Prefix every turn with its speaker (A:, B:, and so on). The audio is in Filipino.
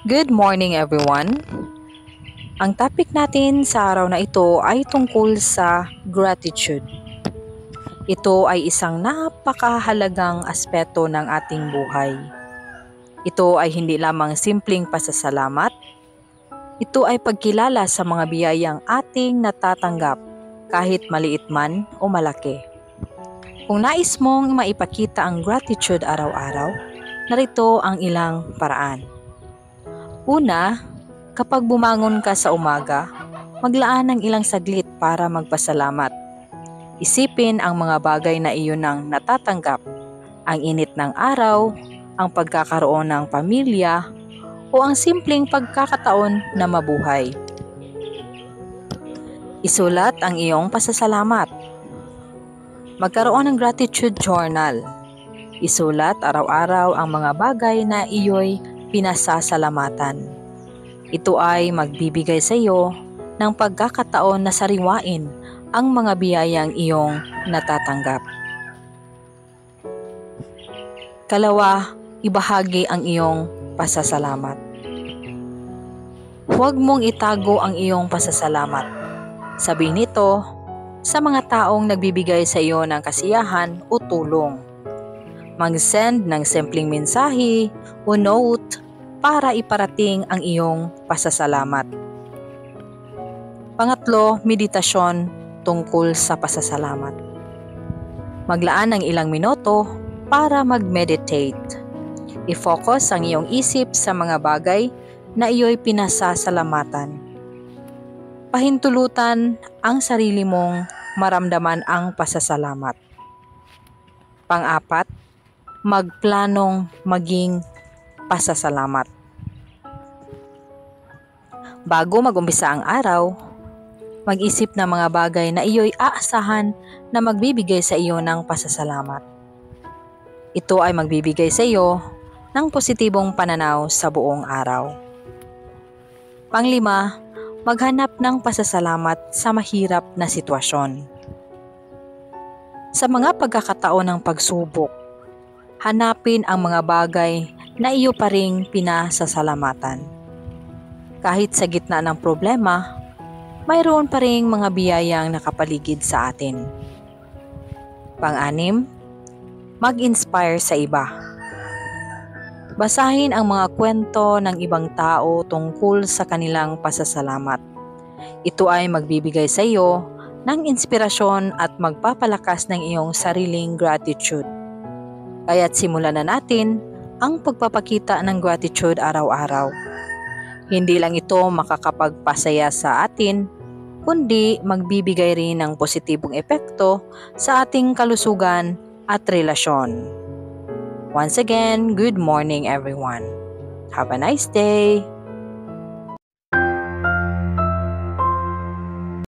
A: Good morning everyone! Ang topic natin sa araw na ito ay tungkol sa gratitude. Ito ay isang napakahalagang aspeto ng ating buhay. Ito ay hindi lamang simpleng pasasalamat. Ito ay pagkilala sa mga biyayang ating natatanggap kahit maliit man o malaki. Kung nais mong maipakita ang gratitude araw-araw, narito ang ilang paraan. Una, kapag bumangon ka sa umaga, maglaan ng ilang saglit para magpasalamat. Isipin ang mga bagay na iyon ang natatanggap, ang init ng araw, ang pagkakaroon ng pamilya, o ang simpleng pagkakataon na mabuhay. Isulat ang iyong pasasalamat. Magkaroon ng gratitude journal. Isulat araw-araw ang mga bagay na iyo'y pinasasalamatan. Ito ay magbibigay sa iyo ng pagkakataon na sariwain ang mga biyayang iyong natatanggap. Kalawa, ibahagi ang iyong pasasalamat. Huwag mong itago ang iyong pasasalamat. Sabihin ito sa mga taong nagbibigay sa iyo ng kasiyahan o tulong. Mag-send ng simpleng mensahe o note para iparating ang iyong pasasalamat. Pangatlo, meditasyon tungkol sa pasasalamat. Maglaan ng ilang minuto para mag-meditate. I-focus ang iyong isip sa mga bagay na iyo'y pinasasalamatan. Pahintulutan ang sarili mong maramdaman ang pasasalamat. Pang-apat, magplanong maging pasasalamat. Bago mag-umpisa ang araw, mag-isip ng mga bagay na iyo'y aasahan na magbibigay sa iyo ng pasasalamat. Ito ay magbibigay sa iyo ng positibong pananaw sa buong araw. Panglima, maghanap ng pasasalamat sa mahirap na sitwasyon. Sa mga pagkakataon ng pagsubok, hanapin ang mga bagay na iyo pa ring pinasasalamatan. Kahit sa gitna ng problema, mayroon pa ring mga biyayang nakapaligid sa atin. Pang-anim, mag-inspire sa iba. Basahin ang mga kwento ng ibang tao tungkol sa kanilang pasasalamat. Ito ay magbibigay sa iyo ng inspirasyon at magpapalakas ng iyong sariling gratitude. Kaya't simulan na natin ang pagpapakita ng gratitude araw-araw. Hindi lang ito makakapagpasaya sa atin, kundi magbibigay rin ng positibong epekto sa ating kalusugan at relasyon. Once again, good morning everyone. Have a nice day!